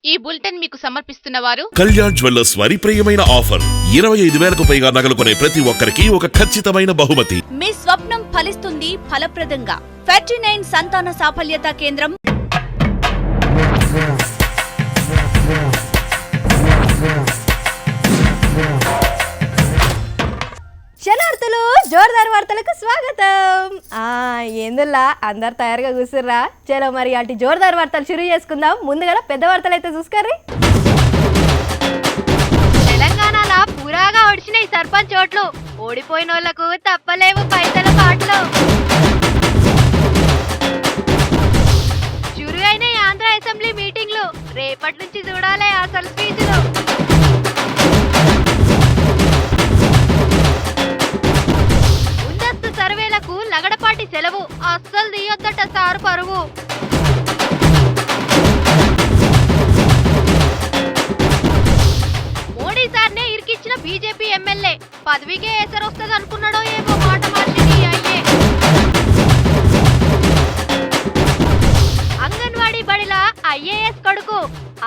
ఈ బులెటిన్ మీకు సమర్పిస్తున్న వారు కళ్యాణ్ జ్యువెల్లర్స్ వారి ప్రియమైన ఆఫర్ 25,000కు పైగా నగలు కొనే ప్రతి ఒక్కరికి ఒక ఖచ్చితమైన బహుమతి. మీ స్వప్నం ఫలిస్తుంది ఫలప్రదంగా. 39 సంతాన సాఫల్యత కేంద్రం. శనార్థులు జోర్దార్ వార్తలకు స్వాగతం. ఏందుల్లా అందరు తయారుగా కూర్చుర్రా? చలో మరి అటు జోర్దార్ వార్తలు షురూ చేసుకుందాం. ముందుగా పెద్ద వార్తలు అయితే చూసుకోర్రి. తెలంగాణలో పురాగా ఒడిచినాయి సర్పంచ్ ఓట్లు. ఓడిపోయిన వాళ్లకు తప్పలేవు పైసల పాటలు. చురు అయిన ఆంధ్ర అసెంబ్లీ మీటింగ్లు రేపటి నుంచి చూడాలి అసలు స్పీచ్లు. ముందస్తు సర్వేలకు లగడపాటి సెలవు, అస్సలు తీయొద్దట సారు పరువు. మోడీ సార్నే ఇరికిచ్చిన బీజేపీ ఎమ్మెల్యే పదవికే ఎసరొస్తుంది అనుకున్నాడో ఏమో మాట మార్చింది అయ్యే. అంగన్వాడీ బడిలా ఐఏఎస్ కొడుకు,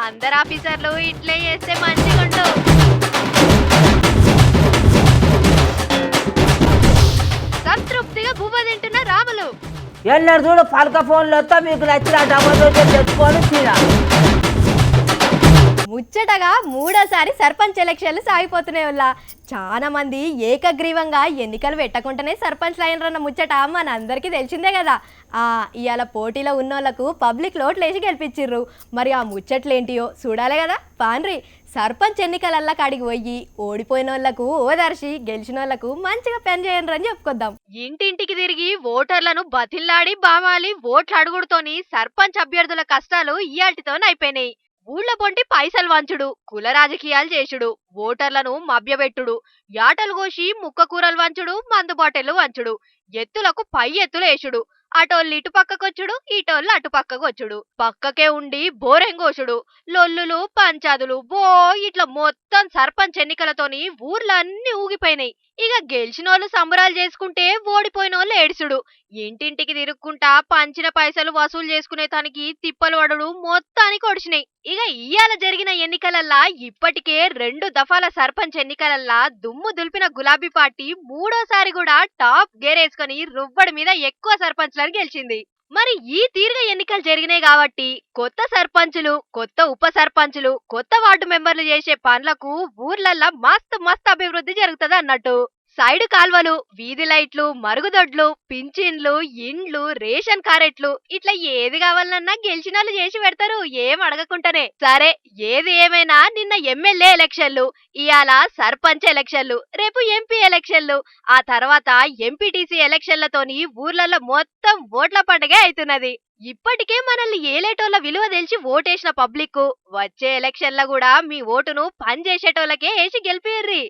అందరు ఆఫీసర్లు ఇట్లే చేస్తే మంచిగుండు. సంతృప్తిగా బువ్వ తింటున్న రాములు. ఎన్నడు చూడు పలక ఫోన్లు వస్తా మీకు నచ్చిన టమాటో తెచ్చుకొని తినా. ముచ్చటగా మూడోసారి సర్పంచ్ ఎలక్షన్లు సాగిపోతున్నాయి వల్ల చాలా మంది ఏకగ్రీవంగా ఎన్నికలు పెట్టకుండానే సర్పంచ్ అయినరన్న ముచ్చట మన అందరికీ తెలిసిందే కదా. ఇవాళ పోటీలో ఉన్నోళ్లకు పబ్లిక్ లోట్లు వేసి గెలిపించిర్రు. మరి ఆ ముచ్చట్లేంటియో చూడాలి కదా. పాన్రి సర్పంచ్ ఎన్నికలల్లా కాడికి పోయి ఓడిపోయిన వాళ్ళకు ఓదార్చి గెలిచిన వాళ్ళకు మంచిగా పని చేయండి అని చెప్పుకొద్దాం. ఇంటింటికి తిరిగి ఓటర్లను బతిల్లాడి బామాలి ఓట్లు అడుగుడుతోని సర్పంచ్ అభ్యర్థుల కష్టాలు ఇయాల్టితోనైపోయినాయి. ఊళ్ళ పొంటి పైసలు వంచుడు, కుల రాజకీయాలు చేసుడు, ఓటర్లను మభ్యపెట్టుడు, యాటలు కోసి ముక్క కూరలు వంచుడు, మందు బాటెలు వంచుడు, ఎత్తులకు పై ఎత్తులు వేసుడు, అటోళ్ళు ఇటు పక్కకొచ్చుడు, ఇటోళ్ళు అటు పక్కకొచ్చుడు, పక్కకే ఉండి బోరెంగోసుడు, లొల్లులు పంచాదులు బో ఇట్లా మొత్తం సర్పంచ్ ఎన్నికలతోని ఊర్లన్నీ ఊగిపోయినాయి. ఇక గెలిచినోళ్ళు సంబరాలు చేసుకుంటే ఓడిపోయిన వాళ్ళు ఏడుసుడు, ఇంటింటికి తిరుక్కుంటా పంచిన పైసలు వసూలు చేసుకునే తనకి తిప్పలు పడుడు మొత్తానికి ఒడిచినాయి. ఇక ఇయ్యాల జరిగిన ఎన్నికలల్లా ఇప్పటికే 2 దఫాల సర్పంచ్ ఎన్నికలల్లా దుమ్ము దులిపిన గులాబీ పార్టీ మూడోసారి కూడా టాప్ గేరేసుకుని రువ్వడి మీద ఎక్కువ సర్పంచ్లను గెలిచింది. మరి ఈ తీరుగా ఎన్నికలు జరిగినాయి కాబట్టి కొత్త సర్పంచులు, కొత్త ఉప సర్పంచులు, కొత్త వార్డు మెంబర్లు చేసే పనులకు ఊర్లల్లా మస్తు అభివృద్ధి జరుగుతుంది అన్నట్టు. సైడ్ కాల్వలు, వీధి లైట్లు, మరుగుదొడ్లు, పింఛన్లు, ఇండ్లు, రేషన్ కారెట్లు ఇట్లా ఏది కావాలన్నా గెలిచిన వాళ్ళు చేసి పెడతారు ఏం అడగకుండానే. సరే ఏది ఏమైనా నిన్న ఎమ్మెల్యే ఎలక్షన్లు, ఇవాళ సర్పంచ్ ఎలక్షన్లు, రేపు ఎంపీ ఎలక్షన్లు, ఆ తర్వాత ఎంపీటీసీ ఎలక్షన్లతోని ఊర్లలో మొత్తం ఓట్ల పండుగ అవుతున్నది. ఇప్పటికే మనల్ని ఏలేటోళ్ల విలువ తెలిసి ఓటేసిన పబ్లిక్ వచ్చే ఎలక్షన్ల కూడా మీ ఓటును పని చేసేటోళ్ళకే వేసి గెలిపిర్రి.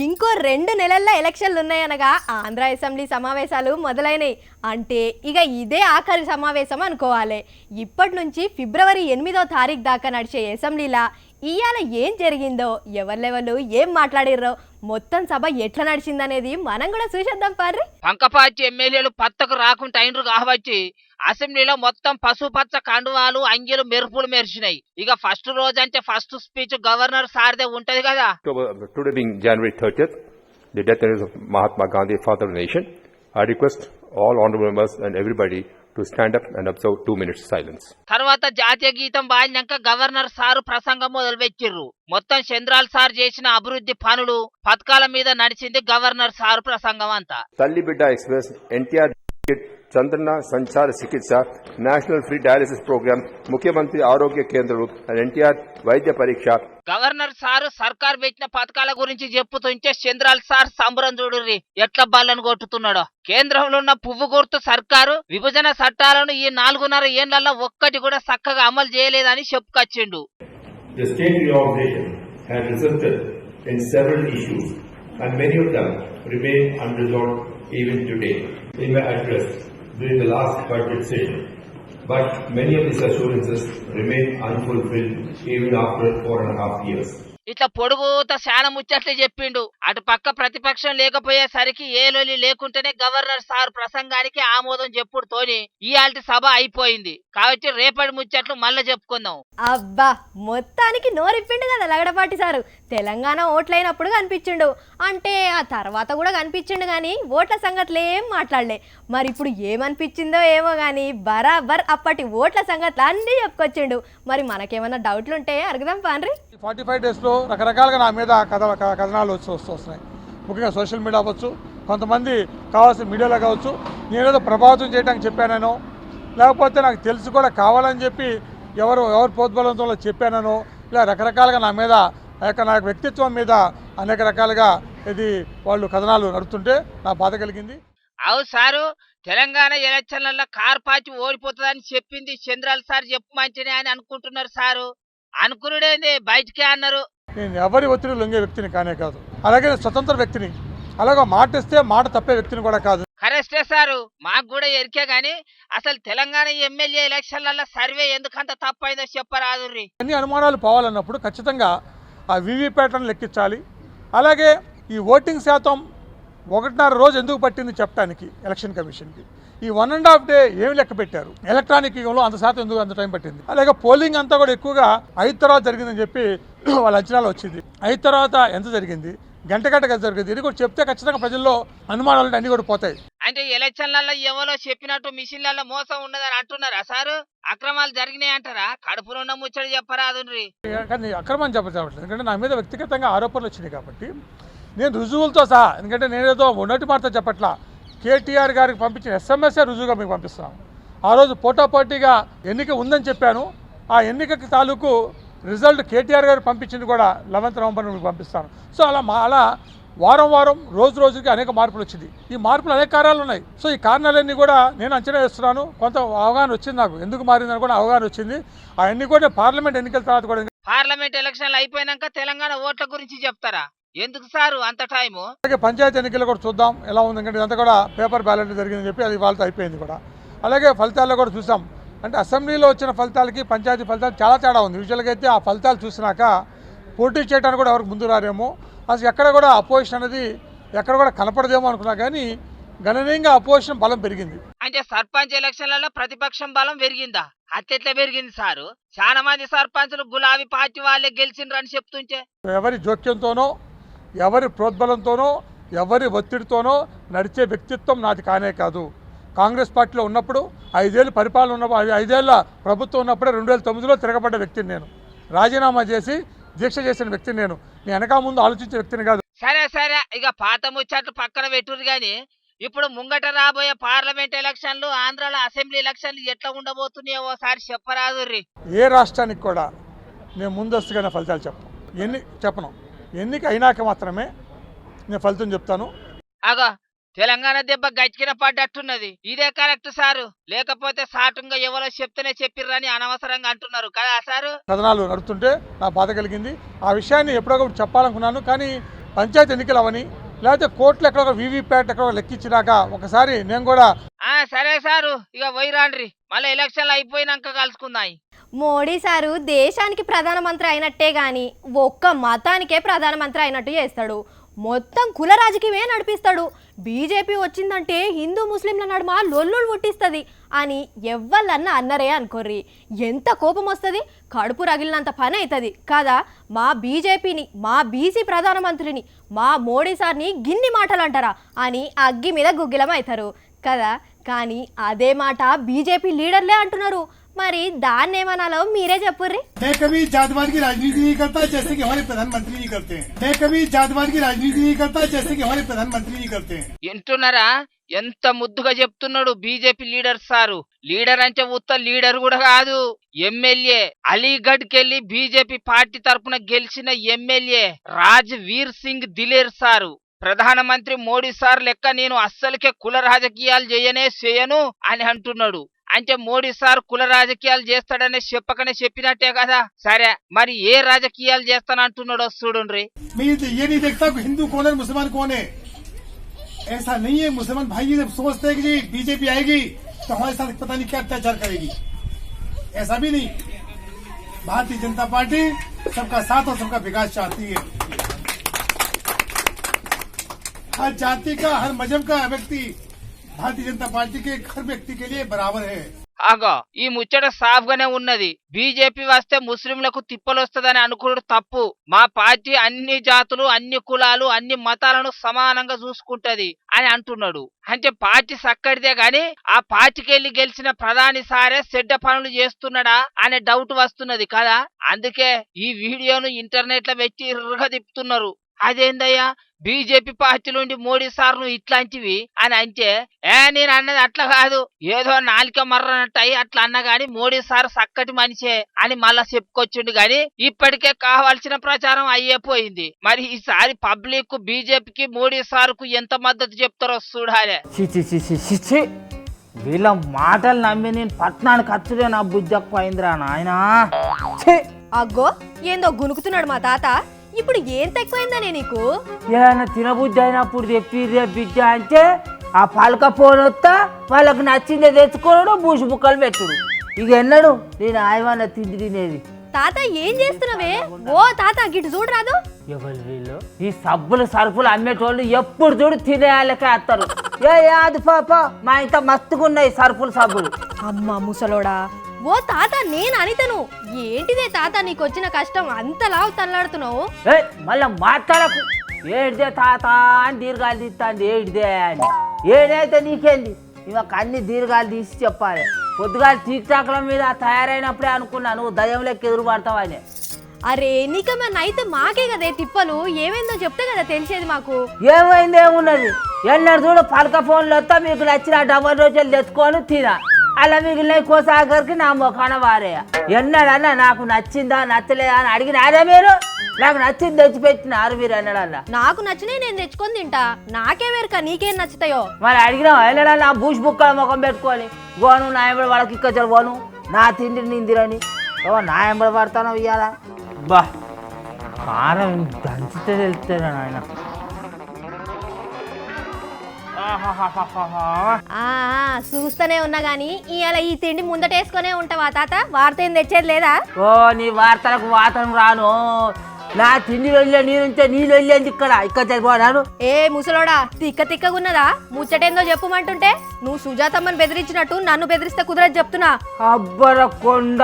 ఇంకో 2 నెలల్లో ఎలక్షన్లు ఉన్నాయనగా ఆంధ్ర అసెంబ్లీ సమావేశాలు మొదలైనవి. అంటే ఇక ఇదే ఆఖరి సమావేశం అనుకోవాలి. ఇప్పటి నుంచి ఫిబ్రవరి 8వ తారీఖు దాకా నడిచే అసెంబ్లీలా ఇవాళ ఏం జరిగిందో, ఎవరు ఏం మాట్లాడిర్రో, మొత్తం సభ ఎట్లా నడిచిందనేది మనం కూడా చూసేద్దాం. పార్రి పంకపాచి ఎమ్మెల్యేలు పత్తకు రాకుండా అయినరు కాబట్టి అసెంబ్లీలో మొత్తం పసుపచ్చ కండువాలు, అంగిలు, మెరుపులు మెరిచినాయి. ఇక ఫస్ట్ రోజు అంటే ఫస్ట్ స్పీచ్ గవర్నర్ సార్దే ఉంటది కదా. Today being January 30th, the death anniversary of Mahatma Gandhi, father of the nation, I request all honorable members and everybody to stand up and observe 2 minutes silence. తర్వాత జాతీయ గీతం పాడినాక governor sir ప్రసంగం మొదలుపెట్టిర్రు. మొత్తం చంద్రాల్ sir చేసిన అభివృద్ధి పనులు, పథకాల మీద నడిచింది గవర్నర్ సారు ప్రసంగం అంతా. తల్లి బిడ్డ ఎక్స్ప్రెస్, ఎన్టీఆర్ చంద్రన సంచార చికిత్స, నేషనల్ ఫ్రీ డయాలిసిస్ ప్రోగ్రామ్, ముఖ్యమంత్రి ఆరోగ్య కేంద్రం, ఎన్టీఆర్ వైద్య పరీక్ష. గవర్నర్ సారు సర్కార్ పెట్టిన పథకాల గురించి చెప్పుతుంటే చంద్రాల్ సార్ సంబరం చూడుర్రి ఎట్లా బల్లను కొట్టుతున్నాడో. కేంద్రంలో ఉన్న పువ్వు గుర్తు సర్కారు విభజన చట్టాలను ఈ 4.5 ఏళ్లలో ఒక్కటి కూడా చక్కగా అమలు చేయలేదని చెప్పుకొచ్చిండు. The state reorganization has resulted in several issues and many of them remain unresolved even today. In my address during the last budget session, but many of these assurances remain unfulfilled even after 4.5 years. ఇట్లా పొడుగుత శాన ముచ్చట్లు చెప్పిండు. అటు పక్క ప్రతిపక్షం లేకపోయేసరికి ఏ లొలి లేకుంటేనే governor sir ప్రసంగానికి ఆమోదం చెప్పుడుతోని ఇయాల్టి సభ అయిపోయింది. కాబట్టి రేపటి ముచ్చట్లు మళ్ళా చెప్పుకుందాం. అబ్బా మొత్తానికి నోరిప్పిండు కదా లగడపాటి సారు. తెలంగాణ ఓట్లైనప్పుడు కనిపించిండు, అంటే ఆ తర్వాత కూడా కనిపించిండు కానీ ఓట్ల సంగతులు ఏం మాట్లాడలే. మరి ఇప్పుడు ఏమనిపించిందో ఏమో కానీ బరాబర్ అప్పటి ఓట్ల సంగతులు అన్నీ చెప్పుకొచ్చిండు. మరి మనకేమన్నా డౌట్లు ఉంటే అడుగుదాం పాండ్రి. 45 డేస్లో రకరకాలుగా నా మీద కథనాలు వస్తున్నాయి. ముఖ్యంగా సోషల్ మీడియా అవ్వచ్చు, కొంతమంది కావాల్సిన మీడియాలో కావచ్చు, నేనేదో ప్రభావితం చేయడానికి చెప్పానో, లేకపోతే నాకు తెలిసి కూడా కావాలని చెప్పి ఎవరు ప్రోద్బలంతో చెప్పానో, ఇలా రకరకాలుగా నా మీద నా వ్యక్తిత్వం మీద అనేక రకాలుగా ఇది వాళ్ళు కథనాలు నడుస్తుంటే నా బాధ కలిగింది. అవు సారు, తెలంగాణ ఎలక్షన్లలో కార్ పార్టీ ఓడిపోతుందని చెప్పింది చంద్రాల సార్ చెప్పు మంచినే అని అనుకుంటున్నారు సారు. అనుకున్నాడేంది బయటికే అన్నారు. నేను ఎవరి ఒత్తిడి లొంగే వ్యక్తిని కానే కాదు, అలాగే స్వతంత్ర వ్యక్తిని, అలాగే మాట ఇస్తే మాట తప్పే వ్యక్తిని కూడా కాదు. కరెస్టే సారు, మాకు కూడా ఎరికే గాని అసలు తెలంగాణ ఎమ్మెల్యే ఎలక్షన్లలో సర్వే ఎందుకంత తప్పైందో చెప్పరాదు. అన్ని అనుమానాలు పోవాలన్నప్పుడు ఖచ్చితంగా ఆ వీవీప్యాట్లను లెక్కించాలి. అలాగే ఈ ఓటింగ్ శాతం 1.5 రోజు ఎందుకు పట్టింది చెప్పడానికి ఎలక్షన్ కమిషన్కి, ఈ 1.5 డే ఏమి లెక్క పెట్టారు, ఎలక్ట్రానిక్ యుగంలో అంత శాతం ఎందుకు అంత టైం పట్టింది, అలాగే పోలింగ్ అంతా కూడా ఎక్కువగా 5 తర్వాత జరిగిందని చెప్పి వాళ్ళ అంచనాలు వచ్చింది. 5 తర్వాత ఎంత జరిగింది, గంటగా జరిగింది, ఇది కూడా చెప్తే ఖచ్చితంగా ప్రజల్లో అనుమానాలు అన్ని కూడా పోతాయి. అంటే ఎలక్షన్లలో ఎవరో చెప్పినట్టు మిషన్లలో మోసం ఉన్నదని అంటున్నారా సారు? అక్రమాలు జరిగినాయి అంటారా? కడుపులో ఉన్న ముచ్చడి చెప్పరాదు. కానీ అక్రమం చెప్పట్లేదు, ఎందుకంటే నా మీద వ్యక్తిగతంగా ఆరోపణలు వచ్చినాయి కాబట్టి నేను రుజువులతో సహా, ఎందుకంటే నేనేదో ఉన్నట్టు మాట చెప్పట్లా, కేటీఆర్ గారికి పంపించిన ఎస్ఎంఎస్ఏ రుజువుగా మీకు పంపిస్తాను. ఆ రోజు పోటాపోటీగా ఎన్నిక ఉందని చెప్పాను, ఆ ఎన్నికకి తాలూకు రిజల్ట్ కేటీఆర్ గారు పంపించింది కూడా 11వ నవంబర్ మీకు పంపిస్తాను. సో అలా వారం రోజుకి అనేక మార్పులు వచ్చింది. ఈ మార్పులు అనేక కారణాలు ఉన్నాయి. సో ఈ కారణాలన్నీ కూడా నేను అంచనా వేస్తున్నాను. కొంత అవగాహన వచ్చింది, నాకు ఎందుకు మారిందని కూడా అవగాహన వచ్చింది. అవన్నీ కూడా పార్లమెంట్ ఎన్నికల తర్వాత కూడా. పార్లమెంట్ ఎలక్షన్లు అయిపోయినాక తెలంగాణ ఓట్ల గురించి చెప్తారా? ఎందుకు సారు అంత టైము? అలాగే పంచాయతీ ఎన్నికలు కూడా చూద్దాం ఎలా ఉంది, ఎందుకంటే ఇదంతా కూడా పేపర్ బ్యాలెట్ జరిగిందని చెప్పి అది వాళ్ళతో అయిపోయింది కూడా. అలాగే ఫలితాల్లో కూడా చూసాం, అంటే అసెంబ్లీలో వచ్చిన ఫలితాలకి పంచాయతీ ఫలితాలు చాలా తేడా ఉంది. యూజువల్గా అయితే ఆ ఫలితాలు చూసినాక పోటీ చేయడానికి కూడా ఎవరికి ముందు రారేమో, అసలు ఎక్కడ కూడా అపోజిషన్ అనేది ఎక్కడ కూడా కనపడదేమో అనుకున్నా కానీ గణనీయంగా అపోజిషన్ బలం పెరిగింది. అంటే సర్పంచ్ ఎలక్షన్లలో ప్రతిపక్షం బలం పెరిగిందా? అట్లెట్లా పెరిగింది సారు? చాలా మంది సర్పంచులు గులాబీ పార్టీ వాళ్ళే గెలిచిండ్రని చెప్తుంటే ఎవరి జోక్యంతోనో, ఎవరి ప్రోద్బలంతోనో, ఎవరి ఒత్తిడితోనో నడిచే వ్యక్తిత్వం నాది కానే కాదు. కాంగ్రెస్ పార్టీలో ఉన్నప్పుడు 5 ఏళ్ళు పరిపాలన ఉన్నప్పుడు, 5 ఏళ్ళ ప్రభుత్వం ఉన్నప్పుడే 2009లో తిరగబడ్డ వ్యక్తిని నేను. రాజీనామా చేసి దీక్ష చేసిన వ్యక్తిని నేను వెనక ముందు ఆలోచించే వ్యక్తిని కాదు. సరే ఇక పాత ముచ్చట్లు పక్కన పెట్టురు గాని, ఇప్పుడు ముంగట రాబోయే పార్లమెంట్ ఎలక్షన్లు, ఆంధ్రాలో అసెంబ్లీ ఎలక్షన్లు ఎట్లా ఉండబోతున్నాయో ఓసారి చెప్పరాదు. ఏ రాష్ట్రానికి కూడా నేను ముందస్తుగానే ఫలితాలు చెప్పను. ఎన్నిక అయినాక మాత్రమే నేను ఫలితం చెప్తాను. అగో తెలంగాణ దెబ్బ గట్టిన పడ్డట్టున్నది. ఇదే కరెక్ట్ సారు, లేకపోతే సాటుంగా ఎవరో చెప్తేనే చెప్పిర్రని అనవసరంగా అంటున్నారు కదా సారు. కథనాలు నడుస్తుంటే నా బాధ కలిగింది. ఆ విషయాన్ని ఎప్పుడొకటి చెప్పాలనుకున్నాను, కానీ పంచాయతీ ఎన్నికలు అవని, లేకపోతే కోర్టులు ఎక్కడో వీవీప్యాట్ ఎక్కడో లెక్కించినాక ఒకసారి నేను కూడా. సరే సారు, ఇక పోయిరాండ్రి, మళ్ళీ ఎలక్షన్లు అయిపోయినాక కలుసుకుందాం. మోడీ సారు దేశానికి ప్రధానమంత్రి అయినట్టే గాని ఒక్క మతానికే ప్రధానమంత్రి అయినట్టు చేస్తాడు. మొత్తం కుల రాజకీయమే నడిపిస్తాడు. బీజేపీ వచ్చిందంటే హిందూ ముస్లింల నడుమ లొల్లులు పుట్టిస్తుంది అని ఎవ్వరన్నా అన్నరే అనుకోర్రి. ఎంత కోపం వస్తుంది, కడుపు రగిలినంత పని అవుతుంది కదా. మా బీజేపీని, మా బీసీ ప్రధానమంత్రిని, మా మోడీ సార్ని గిన్ని మాటలు అంటారా అని అగ్గి మీద గుగ్గిలం అవుతారు కదా. కానీ అదే మాట బీజేపీ లీడర్లే అంటున్నారు. మరి దాన్ని ఏమనాలో మీరే చెప్పుర్రి. मैं कभी जातवाद की राजनीति नहीं करता जैसे कि हमारे प्रधानमंत्री जी करते हैं. मैं कभी जातवाद की राजनीति नहीं करता जैसे कि हमारे प्रधानमंत्री जी करते हैं. వింటున్నారా ఎంత ముద్దుగా చెప్తున్నాడు బీజేపీ లీడర్ సారు. లీడర్ అంటే ఉత్త లీడర్ కూడా కాదు, ఎమ్మెల్యే. అలీగఢ్ కెళ్లి బీజేపీ పార్టీ తరఫున గెలిచిన ఎమ్మెల్యే రాజ్వీర్ సింగ్ దిలేర్ సారు. ప్రధానమంత్రి మోడీ సార్ లెక్క నేను అస్సలకే కుల రాజకీయాలు చేయను అని అంటున్నాడు. అంటే మోడీ సార్ కుల రాజకీయాలు చేస్తాడనే చెప్పినట్టే కదా. సరే మరి ఏ రాజకీయాలు చేస్తానంటున్నాడో చూడండి. ये नहीं देखता हिंदू कौन है मुसलमान कौन है, ऐसा नहीं है. मुसलमान भाई जब सोचते हैं कि जी बीजेपी आएगी तो हमारे साथ पता नहीं क्या अत्याचार करेगी, ऐसा भी नहीं. भारतीय जनता पार्टी सबका साथ और सबका विकास चाहती है। हर जाति का, हर मजहब का व्यक्ति भारतीय जनता पार्टी के हर व्यक्ति के लिए बराबर है। ఆగో ఈ ముచ్చట సాఫ్గానే ఉన్నది. బీజేపీ వస్తే ముస్లింలకు తిప్పలొస్తదని అనుకుడు తప్పు. మా పార్టీ అన్ని జాతులు, అన్ని కులాలు, అన్ని మతాలను సమానంగా చూసుకుంటది అని అంటున్నాడు. అంటే పార్టీ సక్కడిదే గాని ఆ పార్టీకెళ్లి గెలిచిన ప్రధాని సారే చెడ్డ పనులు చేస్తున్నాడా అనే డౌట్ వస్తున్నది కదా. అందుకే ఈ వీడియోను ఇంటర్నెట్ లో పెట్టి ఇరుగా తిప్పుతున్నారు. అదేందయ్యా బీజేపీ పార్టీలుండి మోడీ సార్ నువ్వు ఇట్లాంటివి అని అంటే, నేను అన్నది అట్లా కాదు, ఏదో నాలిక మర్రనట్టు అట్లా అన్నా గాని మోడీ సార్ చక్కటి మనిషే అని మళ్ళా చెప్పుకొచ్చిండు గాని ఇప్పటికే కావాల్సిన ప్రచారం అయ్యేపోయింది. మరి ఈసారి పబ్లిక్ బీజేపీకి మోడీ సార్ కు ఎంత మద్దతు చెప్తారో చూడాలి. వీళ్ళ మాటలు నమ్మి నేను పట్నానికి ఖర్చులే నా బుజ్జకపోయిందిరా నాయనా. అగ్గో ఏందో గునుకుతున్నాడు మా తాత. ఇప్పుడు ఏం తక్కువైందనే నీకు? ఏమైనా తినబుద్ధి అయినప్పుడు చెప్పిర్రే బిడ్డ అంటే ఆ పలక ఫోన్ వస్తా వాళ్ళకి నచ్చిందే తెచ్చుకోవడం, బూసి బుక్కలు పెట్టుడు. ఇక ఎన్నడు నేను ఆయమన్న తిండి తినేది. తాత ఏం చేస్తున్నావే? ఓ తాత గిట్టు చూడరాదు. ఎవరు వీళ్ళు? ఈ సబ్బులు సరుపులు అమ్మేటోళ్ళు ఎప్పుడు చూడు తినేయాలకే వస్తారు. అది పాప మా ఇంత మస్తుగున్నాయి సరుపులు సబ్బులు. అమ్మ ముసలోడా. ఓ తాత నేను అనితను. ఏంటిదే తాత నీకు వచ్చిన కష్టం అంతలా తల్లాడుతున్నావు? మళ్ళా మాట్లాడకు. ఏడిదే తాత అని దీర్ఘాలు తీస్తాండి. ఏడిదే అని ఏడైతే నీకేంది? ఇవాళ అన్ని దీర్ఘాలు తీసి చెప్పాలి. పొద్దుగాలు టీక్ టాక్ల మీద తయారైనప్పుడే అనుకున్నా నువ్వు దయ్యం లెక్క ఎదురు పడతావని. అరే నీకమ్మా అయితే మాకే కదే తిప్పలు. ఏమైందో చెప్తే కదా తెలిసేది మాకు. ఏమైంది ఏమున్నది? ఎన్నడు చూడు పలక ఫోన్లు వస్తా మీకు నచ్చిన డబల్ రోజులు తెచ్చుకొని తినా. అలా మిగిలిన కోసాగరికి నా మొఖాన వారేయ. ఎన్నడన్నా నాకు నచ్చిందా నచ్చలేదా అని అడిగినారా మీరు? నాకు నచ్చింది తెచ్చిపెట్టినారు మీరు ఎన్నడన్నా? నాకు నచ్చినవి నేను తెచ్చుకొని తింటా. నాకే వేరుక నీకేం నచ్చుతాయో మరి అడిగినావు ఎన్నడన్నా బూసి బుక్కల ముఖం పెట్టుకొని గోను నా ఎంబడి వాళ్ళకి ఇక్కడ పోను నా తిండి నిందిరని నా ఎంబడి పడతాను ఇయ్యాలా. బా కారం దంచితే తెలుస్తారా నాయన. చూస్తూనే ఉన్నా గానీ ఇవాళ ఈ తిండి ముందటేసుకునే ఉంటావా తాత? వార్త ఏం తెచ్చేది లేదా? ఓ నీ వార్తలకు వాతను రాను. నా తిండి వెళ్ళే నీరుంటే నీళ్ళు వెళ్ళేది ఇక్కడ సరిపోనాను. ఏ ముసలోడా తిక్క తిక్కగున్నదా? ముచ్చటేందో చెప్పుమంటుంటే నువ్వు సుజాతమ్మని బెదిరించినట్టు నన్ను బెదిరిస్తే కుదరదు చెప్తున్నా. అబ్బర కొండ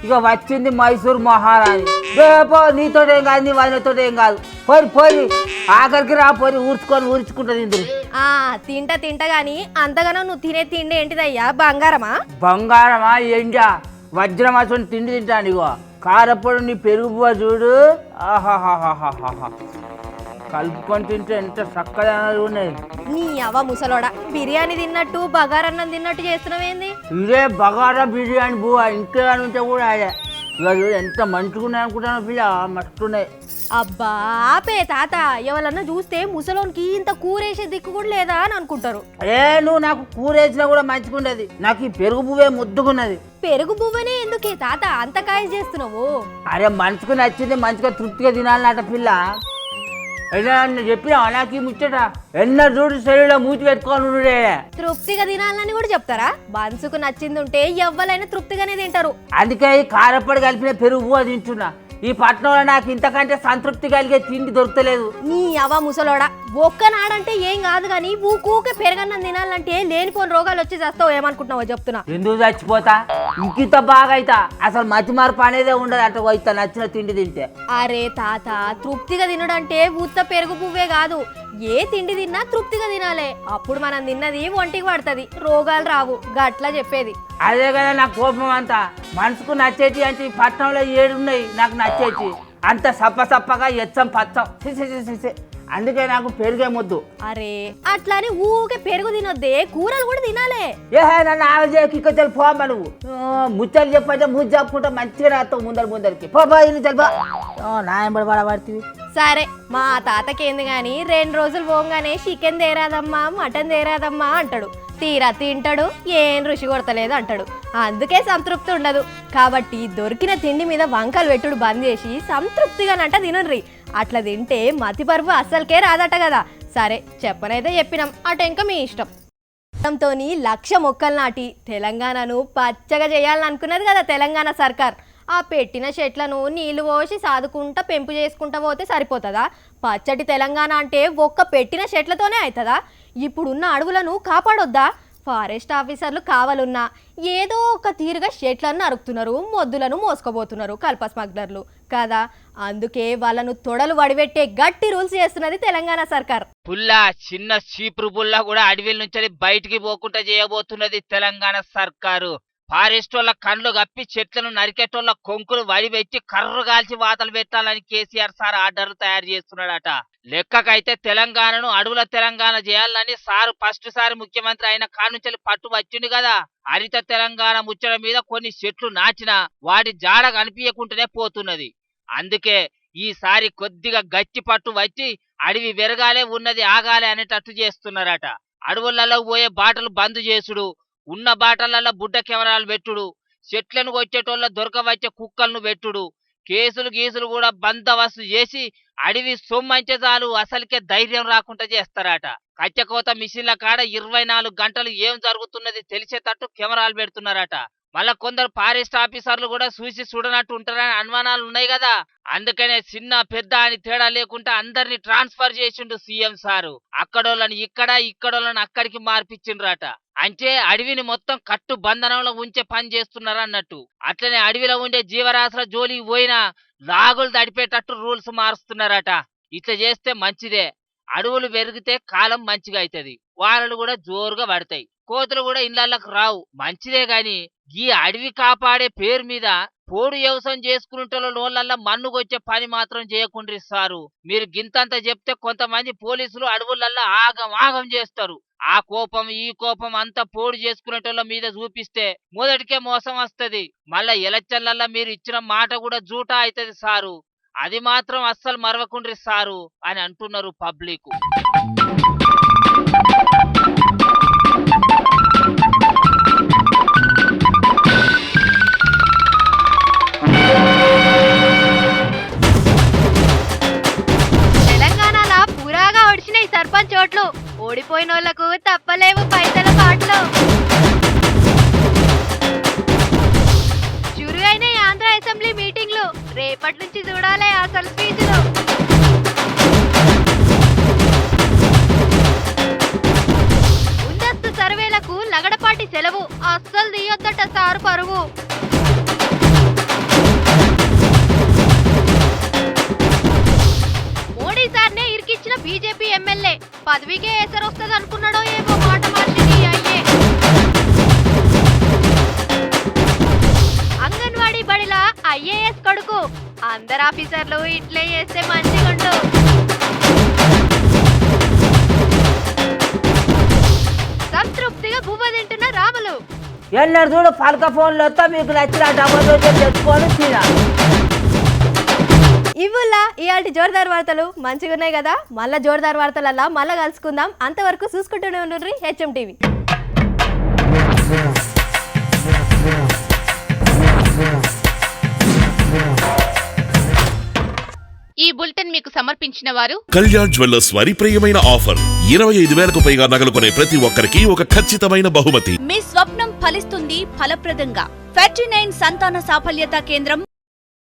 ఇక వచ్చింది మైసూర్ మహారాణి. రేపో నీతోటేం కాదు, నీ వదినతోటేం కాదు. పోయి ఆఖరికి రా పోయి ఊర్చుకుంటుంది ఇందులో. తింటా గాని అంతగానో నువ్వు తినే తిండి ఏంటిదయ్యా? బంగారమా? బంగారమా ఎంజా వజ్రమాసం తిండి తింటాను. ఇగో కారపొడి నీ పెరుగు చూడు. ఆహాహాహాహా కలుపుకొని తింటే ఎంత చక్కగా ఉన్నది. నీ అవ్వ ముసలోడా బిర్యానీ తిన్నట్టు బగారన్నం తిన్నట్టు చేస్తున్నావేంది? ఇదే బగారా బిర్యానీ బువ్వ ఇంట్లో ఉంటే కూడా అదే. ఇక చూడు ఎంత మంచుకున్నాయి అనుకుంటాను పిల్ల, మస్తున్నాయి. అబ్బా ఆపే తాత. ఎవరన్నా చూస్తే ముసలోనికి ఇంత కూరేసే దిక్కు కూడా లేదా అని అనుకుంటారు. నువ్వు నాకు కూరేసినా కూడా మంచిగుండేది. నాకు ఈ పెరుగు పువ్వే ముద్దుకున్నది. పెరుగు పువ్వనే ఎందుకే తాత అంత కాయ చేస్తున్నావు? అరే మనసుకు నచ్చింది మంచిగా తృప్తిగా తినాలన్నట పిల్ల. చెప్పినా నాకు ఈ ముచ్చట ఎన్నో చూడు శరీరంలో మూతి పెట్టుకోనుడే. తృప్తిగా తినాలని కూడా చెప్తారా? మనసుకు నచ్చింది ఉంటే ఎవ్వరైనా తృప్తిగానే తింటారు. అందుకే ఈ కారపొడి కలిపిన పెరుగు తింటున్నా. ఈ పట్టణంలో నాకు ఇంతకంటే సంతృప్తి కలిగే తిండి దొరకలేదు. నీ అవ్వ ముసలోడా ఒక్కనాడంటే ఏం కాదు గాని ఊకూకే పెరగన్నం తినాలంటే లేనిపోని రోగాలు వచ్చి చేస్తావు ఏమనుకుంటున్నావో చెప్తున్నా. ఎందుకు చచ్చిపోతా? ఇంకింత బాగా అయితా. అసలు మతి మార్పు అనేదే ఉండదు అట్లా పోయితా నచ్చిన తిండి తింటే. అరే తాత తృప్తిగా తినడంటే ఉత్త పెరుగు పువ్వే కాదు, ఏ తిండి తిన్నా తృప్తిగా తినాలే. అప్పుడు మనం తిన్నది ఒంటికి పడుతుంది, రోగాలు రావు. గట్లా చెప్పేది. అదే కదా నా కోపం అంతా. మనసుకు నచ్చేటి అంటే ఈ పట్టణంలో 7 ఉన్నాయి నాకు నచ్చేటి. అంత సప్పగా ఎచ్చం పచ్చం. అందుకే నాకు పెరుగే ముద్దు. అరే అట్లానే ఊకే పెరుగు తినొద్దే, కూరలు కూడా తినాలే. నన్ను ఆవిడ పోమ్మా. నువ్వు ముచ్చలు చెప్పంటే ముద్దు చెప్పుకుంటా మంచిగా రాస్తావు ముందరికి. నా ఎంబడి పడబడుతుంది. సరే మా తాతకేంది గాని 2 రోజులు పోగానే చికెన్ తేరాదమ్మా మటన్ తేరాదమ్మా అంటాడు. తీరా తింటాడు, ఏం రుచి కొడతలేదు అంటాడు. అందుకే సంతృప్తి ఉండదు. కాబట్టి దొరికిన తిండి మీద వంకలు పెట్టుడు బంద్ చేసి సంతృప్తిగానంట తినండ్రి. అట్లా తింటే మతి పరువు అస్సలకే రాదట కదా. సరే చెప్పనైతే చెప్పినాం, అటెంక మీ ఇష్టం. తోని 1,00,000 మొక్కలు నాటి తెలంగాణను పచ్చగా చేయాలని అనుకున్నది కదా తెలంగాణ సర్కార్. ఆ పెట్టిన చెట్లను నీళ్లు పోసి సాదుకుంటా పెంపు చేసుకుంటా పోతే సరిపోతుందా? పచ్చటి తెలంగాణ అంటే ఒక్క పెట్టిన చెట్లతోనే అవుతుందా? ఇప్పుడున్న అడవులను కాపాడొద్దా? ఫారెస్ట్ ఆఫీసర్లు కావాలన్నా ఏదో ఒక తీరుగా చెట్లను నరుకుతున్నారు, మొద్దులను మోసుకుపోతున్నారు కల్ప స్మగ్లర్లు కదా. అందుకే వాళ్ళను తొడలు వడిపెట్టే గట్టి రూల్స్ చేస్తున్నది తెలంగాణ సర్కార్. పుల్లా చిన్న చీపురు పుల్లా కూడా అడవిల నుంచి బయటికి పోకుండా చేయబోతున్నది తెలంగాణ సర్కారు. ఫారెస్ట్ వాళ్ళ కండ్లు కప్పి చెట్లను నరికేటోళ్ళ కొంకులు వడిపెట్టి కర్రు కాల్చి వాతలు పెట్టాలని కేసీఆర్ సార్ ఆర్డర్లు తయారు చేస్తున్నాడట. లెక్కకైతే తెలంగాణను అడవుల తెలంగాణ చేయాలని సారు ఫస్ట్ సారి ముఖ్యమంత్రి అయిన కానుంచెల్లి పట్టు వచ్చింది కదా. హరిత తెలంగాణ ముచ్చట మీద కొన్ని చెట్లు నాటినా వాటి జాడ కనిపించకుంటూనే పోతున్నది. అందుకే ఈసారి కొద్దిగా గట్టి పట్టు వచ్చి అడవి వెరగాలే ఉన్నది ఆగాలే అనేటట్టు చేస్తున్నారట. అడవులలో పోయే బాటలు బంద్ చేసుడు, ఉన్న బాటలలో బుడ్డ కెమెరాలు పెట్టుడు, చెట్లను కొచ్చేటోళ్ళ దొరకవచ్చే కుక్కలను పెట్టుడు, కేసులు గీసులు కూడా బందోబస్తు చేసి అడవి సొమ్మంటే చాలు అసలుకే ధైర్యం రాకుండా చేస్తారట. కచ్చకోత మిషన్ల కాడ 24 గంటలు ఏం జరుగుతున్నది తెలిసేటట్టు కెమెరాలు పెడుతున్నారట. మళ్ళా కొందరు ఫారెస్ట్ ఆఫీసర్లు కూడా చూసి చూడనట్టు ఉంటారని అనుమానాలు ఉన్నాయి కదా. అందుకనే చిన్న పెద్ద అని తేడా లేకుండా అందరినీ ట్రాన్స్ఫర్ చేసిండు సీఎం సారు. అక్కడోళ్ళని ఇక్కడ, ఇక్కడోళ్ళని అక్కడికి మార్పిచ్చిండ్రట. అంటే అడవిని మొత్తం కట్టు బంధనంలో ఉంచే పని చేస్తున్నారు అన్నట్టు. అట్లనే అడవిలో ఉండే జీవరాశుల జోలికి పోయినా లాగులు తడిపేటట్టు రూల్స్ మారుస్తున్నారట. ఇట్లా చేస్తే మంచిదే. అడవులు పెరిగితే కాలం మంచిగా అవుతుంది, వానలు కూడా జోరుగా పడతాయి, కోతులు కూడా ఇళ్లకు రావు. మంచిదే గాని ఈ అడవి కాపాడే పేరు మీద పోడు వ్యవసాయం చేసుకునేటోళ్ళ మన్నుకొచ్చే పని మాత్రం చేయకుండ్రి సారు. మీరు గింతంత చెప్తే కొంతమంది పోలీసులు అడవులల్లో ఆగం చేస్తారు. ఆ కోపం ఈ కోపం అంతా పోడు చేసుకునేటోళ్ళ మీద చూపిస్తే మొదటికే మోసం వస్తది. మళ్ళా ఎలక్షన్లల్లో మీరు ఇచ్చిన మాట కూడా జూటా అవుతుంది సారు. అది మాత్రం అస్సలు మరవకుండ్రి సారు అని అంటున్నారు పబ్లిక్. తెలంగాణలో పురాగా ఒడిచినాయి సర్పంచ్ ఓట్లు. ఓడిపోయిన వాళ్లకు తప్పలేవు పైసల పాటలు. చురుగైన ఆంధ్ర అసెంబ్లీ మీటింగ్లు రేపటి నుంచి చూడాలి అసలు స్పీచ్లు. ముందస్తు సర్వేలకు లగడపాటి సెలవు, అస్సలు తీయొద్దట సారు పరువు. మోడీ సార్నే ఇరికిచ్చిన బీజేపీ ఎమ్మెల్యే పదవికే ఎసరు వస్తుంది అనుకున్నాడో ఏమో మాట మార్చింది అయ్యే. అంగన్వాడీ బడిలా ఐఏఎస్ కొడుకు, అందరు ఆఫీసర్లు ఇట్లే చేస్తే మంచిగుండు. సంతృప్తిగా బువ్వ తింటున్న రాములు. ఎన్నడు చూడు పలక ఫోన్లు వస్తా మీకు నచ్చిన డబ్బులు తెచ్చుకొని తినా. ఇవ్వుల్లా ఇయాల్టి జోర్దార్ వార్తలు మంచిగా ఉన్నాయి కదా. మళ్ళా జోర్దార్ వార్తలల్లా మళ్ళా కలుసుకుందాం. అంతవరకు చూసుకుంటూనే ఉండండి హెచ్ఎం టీవీ. ఈ బులెటిన్ మీకు సమర్పించిన వారు కళ్యాణ్ జ్యువెల్లర్స్ వారి ప్రియమైన ఆఫర్ 25,000కు పైగా నగలు కొనే ప్రతి ఒక్కరికి ఒక ఖచ్చితమైన బహుమతి. మీ స్వప్నం ఫలిస్తుంది ఫలప్రదంగా. 39 సంతాన సాఫల్యత కేంద్రం